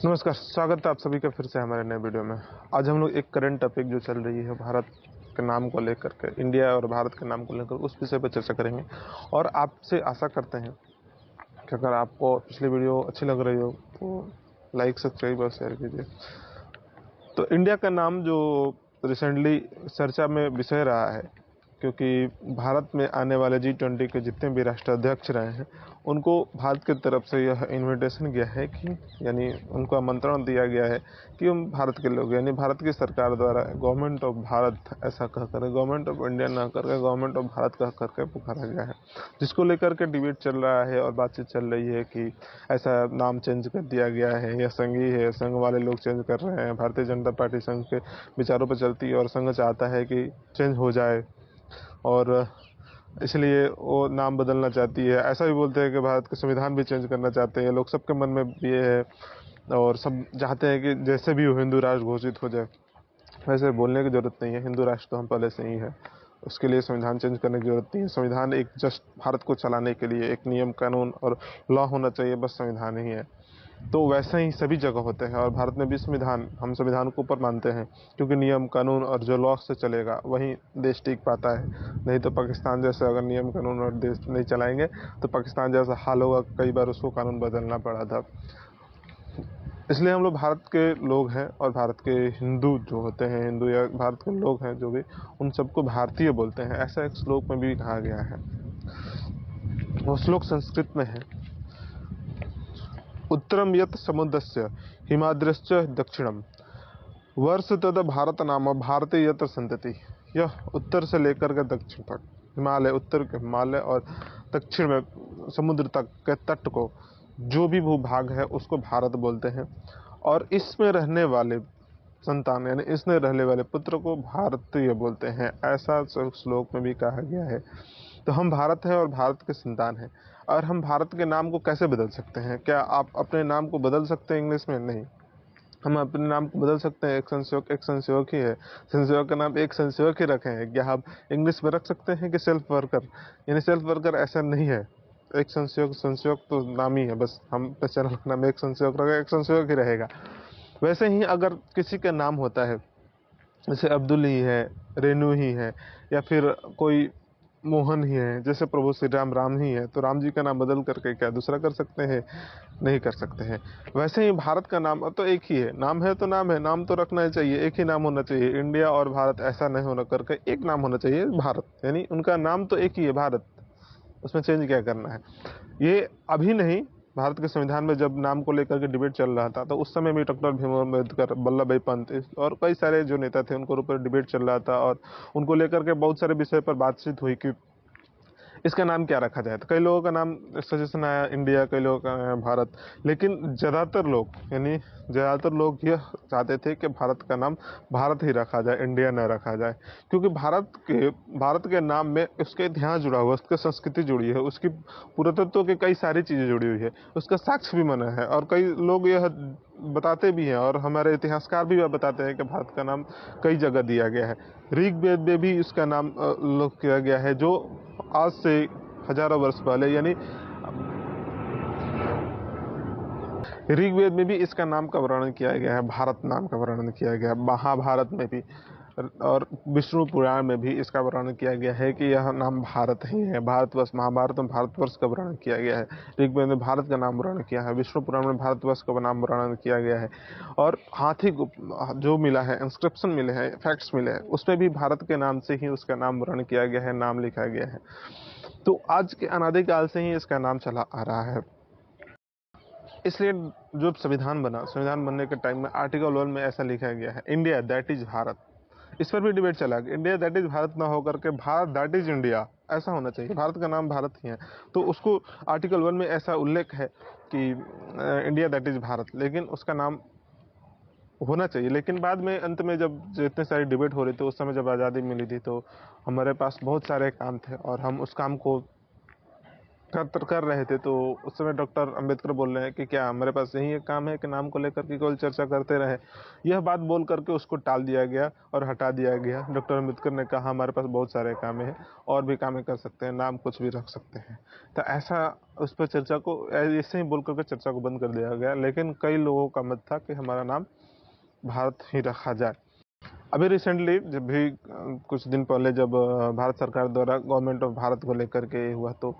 नमस्कार, स्वागत है आप सभी का फिर से हमारे नए वीडियो में। आज हम लोग एक करंट टॉपिक जो चल रही है भारत के नाम को लेकर के, इंडिया और भारत के नाम को लेकर, उस विषय पर चर्चा करेंगे। और आपसे आशा करते हैं कि अगर आपको पिछली वीडियो अच्छी लग रही हो तो लाइक सब्सक्राइब और शेयर कीजिए। तो इंडिया का नाम जो रिसेंटली चर्चा में विषय रहा है, क्योंकि भारत में आने वाले G20 के जितने भी राष्ट्राध्यक्ष रहे हैं उनको भारत की तरफ से यह इनविटेशन गया है कि यानी उनको आमंत्रण दिया गया है कि हम भारत के लोग यानी भारत की सरकार द्वारा गवर्नमेंट ऑफ भारत ऐसा कह कर, गवर्नमेंट ऑफ इंडिया ना करके गवर्नमेंट ऑफ भारत कह करके पुकारा गया है, जिसको लेकर के डिबेट चल रहा है और बातचीत चल रही है कि ऐसा नाम चेंज कर दिया गया है या संघी है, संघ वाले लोग चेंज कर रहे हैं। भारतीय जनता पार्टी संघ के विचारों पर चलती है और संघ चाहता है कि चेंज हो जाए और इसलिए वो नाम बदलना चाहती है। ऐसा भी बोलते हैं कि भारत का संविधान भी चेंज करना चाहते हैं लोग, सबके मन में ये है और सब चाहते हैं कि जैसे भी हो हिंदू राष्ट्र घोषित हो जाए। वैसे बोलने की जरूरत नहीं है, हिंदू राष्ट्र तो हम पहले से ही है, उसके लिए संविधान चेंज करने की जरूरत नहीं है। संविधान एक जस्ट भारत को चलाने के लिए एक नियम कानून और लॉ होना चाहिए, बस संविधान ही है। तो वैसे ही सभी जगह होते हैं और भारत में भी संविधान, हम संविधान को ऊपर मानते हैं क्योंकि नियम कानून और जो लॉ से चलेगा वही देश टिक पाता है। नहीं तो पाकिस्तान जैसे अगर नियम कानून और देश नहीं चलाएंगे तो पाकिस्तान जैसा हाल होगा, कई बार उसको कानून बदलना पड़ा था। इसलिए हम लोग भारत के लोग हैं और भारत के हिंदू जो होते हैं, हिंदू या भारत के लोग हैं जो भी, उन सबको भारतीय बोलते हैं, ऐसा एक श्लोक में भी कहा गया है। वो श्लोक संस्कृत में है, उत्तरम यत समुद्रस्य हिमाद्रश्च दक्षिणम वर्ष तद भारत नाम भारतीय यत्र संतति। यह उत्तर से लेकर के दक्षिण तक, हिमालय, उत्तर के हिमालय और दक्षिण में समुद्र तक के तट को जो भी भूभाग है उसको भारत बोलते हैं। और इसमें रहने वाले संतान यानी इसमें रहने वाले पुत्र को भारतीय बोलते हैं, ऐसा श्लोक में भी कहा गया है। तो हम भारत हैं और भारत के संतान हैं। और हम भारत के नाम को कैसे बदल सकते हैं? क्या आप अपने नाम को बदल सकते हैं इंग्लिश में? नहीं। हम अपने नाम को बदल सकते हैं। एक संसेवक ही है, संसेवक का नाम एक संसेवक ही रखे हैं। क्या आप इंग्लिश में रख सकते हैं कि सेल्फ वर्कर? यानी सेल्फ वर्कर ऐसा नहीं है, एक संसेवक, संसेवक तो नाम ही है, बस हम चैनल का नाम एक संसेवक रखें, एक संसेवक ही रहेगा। वैसे ही अगर किसी का नाम होता है, जैसे अब्दुल ही है, रेनू ही है, या फिर कोई मोहन ही है, जैसे प्रभु श्री राम राम ही है, तो राम जी का नाम बदल करके क्या दूसरा कर सकते हैं? नहीं कर सकते हैं। वैसे ही भारत का नाम तो एक ही है, नाम है तो नाम है, नाम तो रखना ही चाहिए, एक ही नाम होना चाहिए। इंडिया और भारत ऐसा नहीं होना करके एक नाम होना चाहिए, भारत, यानी उनका नाम तो एक ही है, भारत, उसमें चेंज क्या करना है? ये अभी नहीं, भारत के संविधान में जब नाम को लेकर के डिबेट चल रहा था तो उस समय भी डॉक्टर भीमराव अम्बेडकर, वल्लभ भाई पंत और कई सारे जो नेता थे उनको ऊपर डिबेट चल रहा था और उनको लेकर के बहुत सारे विषय पर बातचीत हुई कि इसका नाम क्या रखा जाए। तो कई लोगों का नाम सजेशन आया इंडिया, कई लोगों का आया भारत, लेकिन ज़्यादातर लोग यानी ज़्यादातर लोग यह चाहते थे कि भारत का नाम भारत ही रखा जाए, इंडिया न रखा जाए, क्योंकि भारत के नाम में उसका इतिहास जुड़ा हुआ है, उसकी संस्कृति जुड़ी है, उसकी पुरातत्व की कई सारी चीज़ें जुड़ी हुई है, उसका साक्ष्य भी बना है। और कई लोग यह बताते भी हैं और हमारे इतिहासकार भी बताते हैं कि भारत का नाम कई जगह दिया गया है। ऋग्वेद में भी इसका नाम उल्लेख किया गया है, जो आज से हजारों वर्ष पहले, यानी ऋग्वेद में भी इसका नाम का वर्णन किया गया है, भारत नाम का वर्णन किया गया है। महाभारत में भी और विष्णु पुराण में भी इसका वर्णन किया गया है कि यह नाम भारत ही है, भारतवर्ष। महाभारत में भारतवर्ष का वर्णन किया गया है, ऋग्वेद में भारत का नाम वर्णन किया है, विष्णु पुराण में भारतवर्ष का नाम वर्णन किया गया है। और हाथी जो मिला है, इंस्क्रिप्शन मिले हैं, फैक्ट्स मिले हैं, उसमें भी भारत के नाम से ही उसका नाम वर्णन किया गया है, नाम लिखा गया है। तो आज के अनादिकाल से ही इसका नाम चला आ रहा है। इसलिए जो संविधान बना, संविधान बनने के टाइम में आर्टिकल 1 में ऐसा लिखा गया है, इंडिया दैट इज भारत। इस पर भी डिबेट चला कि इंडिया दैट इज भारत ना होकर के भारत दैट इज इंडिया ऐसा होना चाहिए, भारत का नाम भारत ही है। तो उसको आर्टिकल 1 में ऐसा उल्लेख है कि इंडिया दैट इज भारत, लेकिन उसका नाम होना चाहिए। लेकिन बाद में अंत में जब इतने सारी डिबेट हो रही थी, उस समय जब आज़ादी मिली थी, तो हमारे पास बहुत सारे काम थे और हम उस काम को कर रहे थे, तो उस समय डॉक्टर अंबेडकर बोल रहे हैं कि क्या हमारे पास यही एक काम है कि नाम को लेकर के केवल चर्चा करते रहे। यह बात बोल करके उसको टाल दिया गया और हटा दिया गया। डॉक्टर अंबेडकर ने कहा हमारे पास बहुत सारे काम हैं और भी काम कर सकते हैं, नाम कुछ भी रख सकते हैं। तो ऐसा उस पर चर्चा को ऐसे ही बोल करके चर्चा को बंद कर दिया गया। लेकिन कई लोगों का मत था कि हमारा नाम भारत ही रखा जाए। अभी रिसेंटली जब भी कुछ दिन पहले जब भारत सरकार द्वारा गवर्नमेंट ऑफ भारत को लेकर के हुआ, तो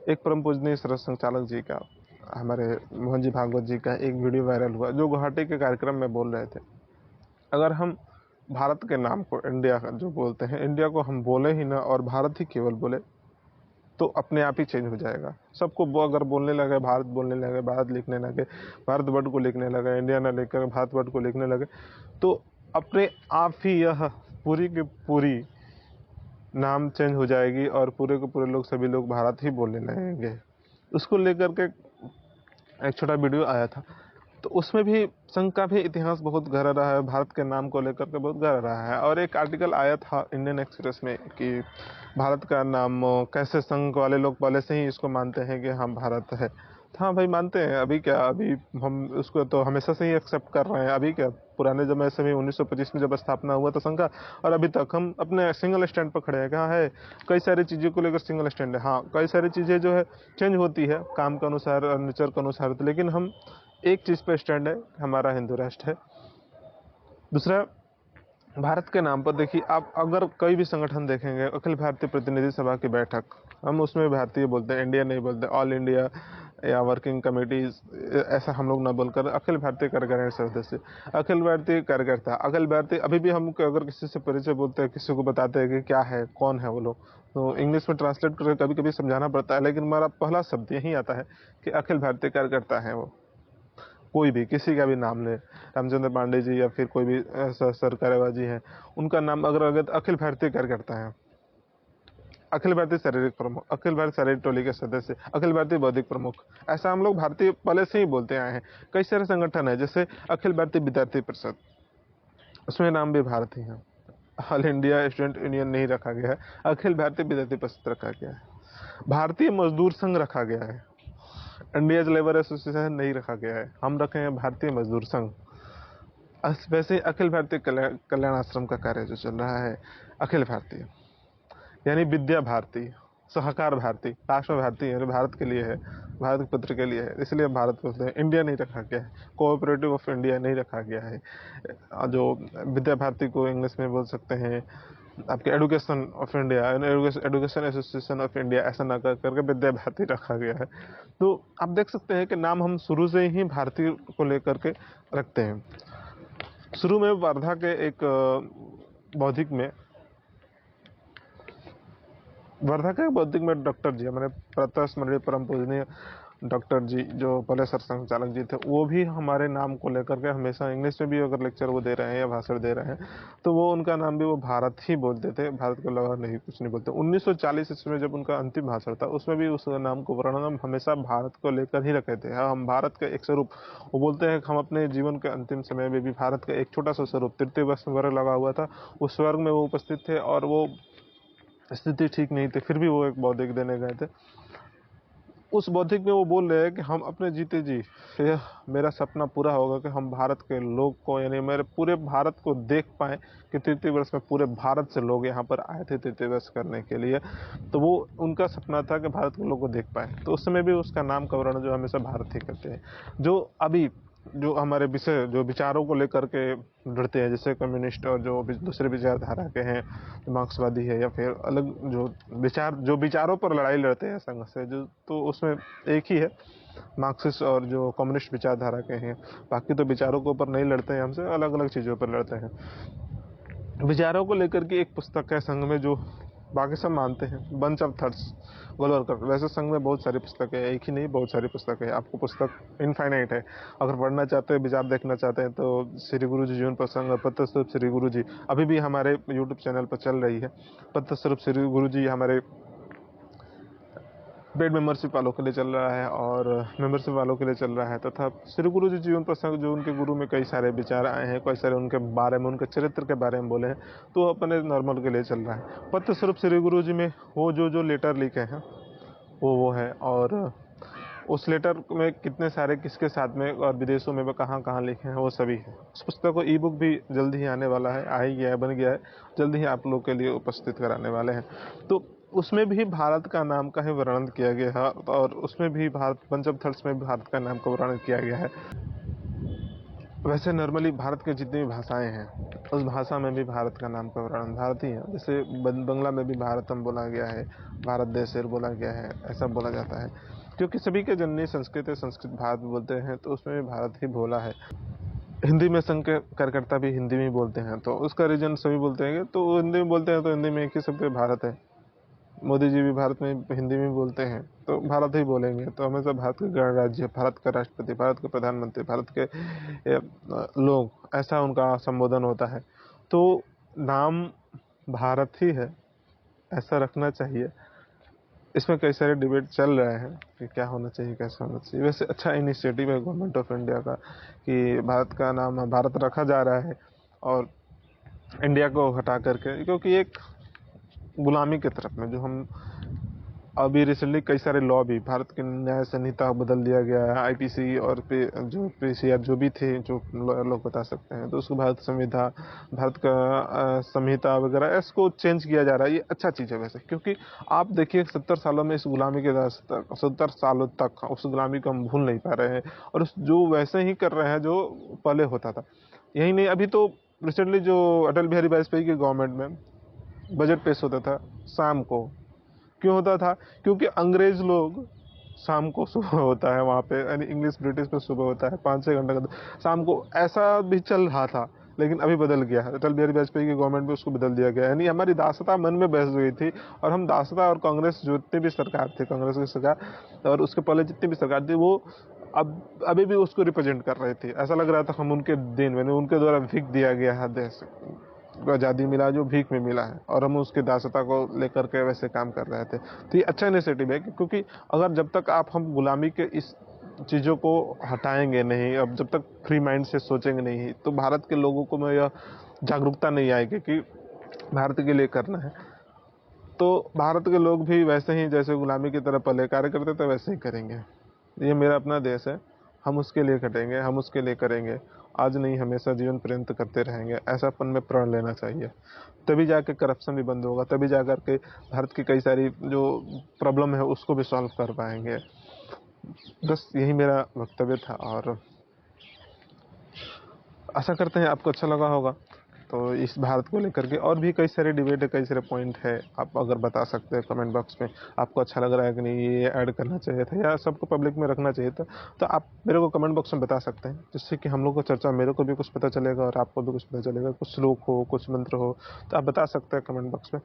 एक परम पूजनीय सरस संचालक जी का, हमारे मोहन जी भागवत जी का एक वीडियो वायरल हुआ जो गुवाहाटी के कार्यक्रम में बोल रहे थे, अगर हम भारत के नाम को इंडिया का जो बोलते हैं, इंडिया को हम बोले ही ना और भारत ही केवल बोले, तो अपने आप ही चेंज हो जाएगा। सबको वो अगर बोलने लगे, भारत बोलने लगे, भारत लिखने लगे, भारत वर्ड को लिखने लगे, इंडिया ना लेकर भारत वर्ड को लिखने लगे, तो अपने आप ही यह पूरी की पूरी नाम चेंज हो जाएगी और पूरे के पूरे लोग, सभी लोग भारत ही बोलने लगेंगे। उसको लेकर के एक छोटा वीडियो आया था, तो उसमें भी संघ का भी इतिहास बहुत गहरा रहा है, भारत के नाम को लेकर के बहुत गहरा रहा है। और एक आर्टिकल आया था इंडियन एक्सप्रेस में कि भारत का नाम कैसे संघ वाले लोग पहले से ही इसको मानते हैं कि हम भारत है। तो हाँ भाई, मानते हैं। अभी क्या, अभी हम उसको तो हमेशा से ही एक्सेप्ट कर रहे हैं। अभी क्या, पुराने जमाने से भी 1925 में जब स्थापना हुआ था संघ का, और अभी तक हम अपने सिंगल स्टैंड पर खड़े हैं। कहाँ है, कई सारी चीज़ों को लेकर सिंगल स्टैंड है। हाँ, कई सारी चीज़ें जो है चेंज होती है काम के अनुसार और नेचर के अनुसार, तो लेकिन हम एक चीज़ पे स्टैंड है, हमारा हिंदू राष्ट्र है। दूसरा, भारत के नाम पर देखिए आप, अगर कोई भी संगठन देखेंगे, अखिल भारतीय प्रतिनिधि सभा की बैठक, हम उसमें भारतीय बोलते हैं, इंडिया नहीं बोलते। ऑल इंडिया या वर्किंग कमेटीज, ऐसा हम लोग ना बोलकर अखिल भारतीय कार्यकारिणी सदस्य, अखिल भारतीय कार्यकर्ता, अखिल भारतीय। अभी भी हम अगर किसी से परिचय बोलते हैं, किसी को बताते हैं कि क्या है, कौन है वो लोग, तो इंग्लिश में ट्रांसलेट करके कभी कभी समझाना पड़ता है, लेकिन हमारा पहला शब्द यही आता है कि अखिल भारतीय कार्यकर्ता है वो। कोई भी, किसी का भी नाम ले, रामचंद्र पांडे जी या फिर कोई भी सरकारेबाजी है, उनका नाम अगर अगर अखिल भारतीय कार्यकर्ता है, अखिल भारतीय शारीरिक प्रमुख, अखिल भारतीय शारीरिक टोली के सदस्य, अखिल भारतीय बौद्धिक प्रमुख, ऐसा हम लोग भारतीय पहले से ही बोलते आए हैं। कई सारे संगठन है, जैसे अखिल भारतीय विद्यार्थी परिषद, उसमें नाम भी भारत ही है। ऑल इंडिया स्टूडेंट यूनियन नहीं रखा गया है, अखिल भारतीय विद्यार्थी परिषद रखा गया है। भारतीय मजदूर संघ रखा गया है, इंडियन लेबर एसोसिएशन नहीं रखा गया है, हम रखे हैं भारतीय मजदूर संघ। वैसे ही अखिल भारतीय कल्याण आश्रम का कार्य जो चल रहा है, अखिल भारतीय यानी विद्या भारती, सहकार भारती, राष्ट्र भारती यानी भारत के लिए है, भारत के पुत्र के लिए है, इसलिए भारत बोलते हैं। इंडिया नहीं रखा गया है, कोऑपरेटिव ऑफ इंडिया नहीं रखा गया है। जो विद्या भारती को इंग्लिश में बोल सकते हैं आपके education of India, education association of India, ऐसा ना कर करके विद्या भारती रखा गया है। तो आप देख सकते हैं कि नाम हम शुरू से ही भारतीय को लेकर के रखते हैं। शुरू में वर्धा के एक बौद्धिक में, वर्धा के बौद्धिक में डॉक्टर जी, हमारे प्रातः स्मरणीय परम पूजनीय डॉक्टर जी जो पहले सर संचालक जी थे, वो भी हमारे नाम को लेकर के हमेशा इंग्लिश में भी अगर लेक्चर वो दे रहे हैं या भाषण दे रहे हैं, तो वो उनका नाम भी वो भारत ही बोलते थे, भारत के अलावा नहीं, कुछ नहीं बोलते। 1940 ईस्वी में जब उनका अंतिम भाषण था, उसमें भी उस नाम को, वर्णन हमेशा भारत को लेकर ही रखे थे। हाँ, हम भारत का एक स्वरूप, वो बोलते हैं कि हम अपने जीवन के अंतिम समय में भी भारत का एक छोटा सा स्वरूप, तृतीय वर्ग लगा हुआ था, उस वर्ग में वो उपस्थित थे और वो स्थिति ठीक नहीं थी, फिर भी वो एक बौद्धिक देने गए थे। उस बौद्धिक में वो बोल रहे हैं कि हम अपने जीते जी, यह मेरा सपना पूरा होगा कि हम भारत के लोग को, यानी मेरे पूरे भारत को देख पाए कि तृतीय वर्ष में पूरे भारत से लोग यहाँ पर आए थे तृतीय वर्ष करने के लिए। तो वो उनका सपना था कि भारत के लोग को देख पाए, तो उस समय भी उसका नामकरण जो हमेशा भारत ही करते हैं। जो अभी जो हमारे विषय, जो विचारों को लेकर के लड़ते हैं, जैसे कम्युनिस्ट और जो दूसरे विचारधारा के हैं, मार्क्सवादी है या फिर अलग जो विचार, जो विचारों पर लड़ाई लड़ते हैं संघ से, जो तो उसमें एक ही है, मार्क्सिस्ट और जो कम्युनिस्ट विचारधारा के हैं। बाकी तो विचारों के ऊपर नहीं लड़ते हैं हमसे, अलग अलग चीज़ों पर लड़ते हैं। विचारों को लेकर के एक पुस्तक है संघ में जो बाकी सब मानते हैं, बंच ऑफ थॉट्स, गोलवलकर। वैसे संघ में बहुत सारी पुस्तकें हैं, एक ही नहीं, बहुत सारी पुस्तकें हैं। आपको पुस्तक इनफाइनाइट है, अगर पढ़ना चाहते हैं, विचार देखना चाहते हैं, तो श्री गुरु जी जीवन प्रसंग और पत्र स्वरूप श्री गुरु जी अभी भी हमारे यूट्यूब चैनल पर चल रही है। पत्र स्वरूप श्री गुरु जी हमारे पेड मेंबरशिप वालों के लिए चल रहा है और मेंबरशिप वालों के लिए चल रहा है, तथा श्री गुरु जी जीवन प्रसंग जो उनके गुरु में कई सारे विचार आए हैं, कई सारे उनके बारे में, उनके चरित्र के बारे में बोले हैं, तो अपने नॉर्मल के लिए चल रहा है। पत्र स्वरूप श्री गुरु जी में वो जो लेटर लिखे हैं, वो है, और उस लेटर में कितने सारे किसके साथ में और विदेशों में वो कहाँ कहाँ लिखे हैं वो सभी है। उस पुस्तक को ई बुक भी जल्द ही आने वाला है, आ ही गया है, बन गया है, जल्द ही आप लोग के लिए उपस्थित कराने वाले हैं। तो उसमें भी भारत का नाम का ही वर्णन किया गया है, और उसमें भी भारत पंचम में भारत का नाम का वर्णन किया गया है। वैसे नॉर्मली भारत के जितनी भी भाषाएं हैं उस भाषा में भी भारत का नाम का वर्णन भारत ही है। जैसे बंगला में भी भारतम बोला गया है, भारत देशेर बोला गया है, ऐसा बोला जाता है, क्योंकि सभी के जननी संस्कृत है, संस्कृत भारत बोलते हैं तो उसमें भी भारत ही बोला है। हिंदी में संघ के कार्यकर्ता भी हिंदी में ही बोलते हैं, तो उसका रीजन सभी बोलते हैं तो हिंदी में बोलते हैं, तो हिंदी में एक ही शब्द भारत है। मोदी जी भी भारत में हिंदी में बोलते हैं तो भारत ही बोलेंगे, तो हमेशा भारत के गणराज्य, भारत का राष्ट्रपति, भारत के प्रधानमंत्री, भारत के लोग, ऐसा उनका संबोधन होता है। तो नाम भारत ही है, ऐसा रखना चाहिए। इसमें कई सारे डिबेट चल रहे हैं कि क्या होना चाहिए, कैसा होना चाहिए। वैसे अच्छा इनिशिएटिव है गवर्नमेंट ऑफ इंडिया का कि भारत का नाम भारत रखा जा रहा है, और इंडिया को हटा करके, क्योंकि एक गुलामी की तरफ में जो हम अभी रिसेंटली कई सारे लॉ भी भारत की न्याय संहिता बदल दिया गया है, आईपीसी और जो पीसीआर जो भी थे जो लोग बता सकते हैं, तो उसको भारत संविधान, भारत का संहिता वगैरह इसको चेंज किया जा रहा है। ये अच्छा चीज़ है वैसे, क्योंकि आप देखिए 70 सालों में इस गुलामी के 70 सालों तक उस गुलामी को हम भूल नहीं पा रहे हैं, और उस जो वैसे ही कर रहे हैं जो पहले होता था। यही नहीं, अभी तो रिसेंटली जो अटल बिहारी वाजपेयी की गवर्नमेंट में बजट पेश होता था शाम को, क्यों होता था? क्योंकि अंग्रेज लोग शाम को सुबह होता है वहाँ पे, यानी इंग्लिश ब्रिटिश में सुबह होता है 5-6 घंटे का शाम को, ऐसा भी चल रहा था। लेकिन अभी बदल गया है, अटल बिहारी वाजपेयी की गवर्नमेंट में उसको बदल दिया गया, यानी हमारी दासता मन में बस गई थी, और हम दासता और कांग्रेस जितनी भी सरकार थी, कांग्रेस की सरकार और उसके पहले जितनी भी सरकार थी, वो अब अभी भी उसको रिप्रेजेंट कर रही थी। ऐसा लग रहा था हम उनके दिन में, उनके द्वारा भीख दिया गया है देश को, आज़ादी मिला जो भीख में मिला है, और हम उसकी दासता को लेकर के वैसे काम कर रहे थे। तो ये अच्छा इनिशिएटिव है, क्योंकि अगर जब तक आप हम गुलामी के इस चीज़ों को हटाएंगे नहीं, अब जब तक फ्री माइंड से सोचेंगे नहीं, तो भारत के लोगों को में यह जागरूकता नहीं आएगी कि भारत के लिए करना है। तो भारत के लोग भी वैसे ही जैसे गुलामी की तरह पहले कार्य करते थे वैसे ही करेंगे। ये मेरा अपना देश है, हम उसके लिए खटेंगे, हम उसके लिए करेंगे, आज नहीं हमेशा जीवन पर्यंत करते रहेंगे, ऐसा अपन में प्रण लेना चाहिए। तभी जाके करप्शन भी बंद होगा, तभी जाकर के भारत की कई सारी जो प्रॉब्लम है उसको भी सॉल्व कर पाएंगे। बस यही मेरा वक्तव्य था, और आशा करते हैं आपको अच्छा लगा होगा। तो इस भारत को लेकर के और भी कई सारे डिबेट है, कई सारे पॉइंट है, आप अगर बता सकते हैं कमेंट बॉक्स में आपको अच्छा लग रहा है कि नहीं, ये ऐड करना चाहिए था या सबको पब्लिक में रखना चाहिए था, तो आप मेरे को कमेंट बॉक्स में बता सकते हैं, जिससे कि हम लोग को चर्चा, मेरे को भी कुछ पता चलेगा और आपको भी कुछ पता चलेगा। कुछ श्लोक हो, कुछ मंत्र हो, तो आप बता सकते हैं कमेंट बॉक्स में।